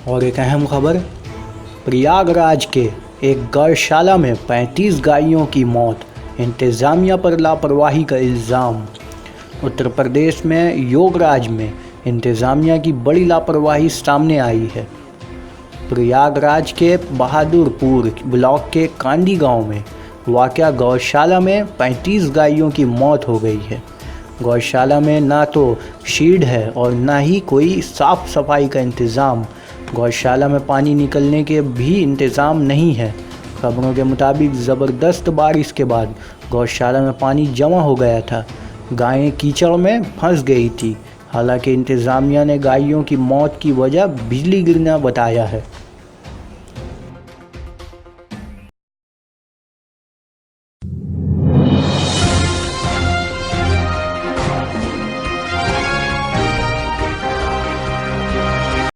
और एक अहम खबर, प्रयागराज के एक गौशाला में 35 गायों की मौत, इंतज़ामिया पर लापरवाही का इल्ज़ाम। उत्तर प्रदेश में योगराज में इंतज़ामिया की बड़ी लापरवाही सामने आई है। प्रयागराज के बहादुरपुर ब्लॉक के कांडी गांव में वाक़या गौशाला में 35 गायों की मौत हो गई है। गौशाला में ना तो शीड है और ना ही कोई साफ़ सफाई का इंतज़ाम। गौशाला में पानी निकलने के भी इंतज़ाम नहीं है। खबरों के मुताबिक ज़बरदस्त बारिश के बाद गौशाला में पानी जमा हो गया था। गायें कीचड़ में फंस गई थी। हालांकि इंतज़ामिया ने गायों की मौत की वजह बिजली गिरना बताया है।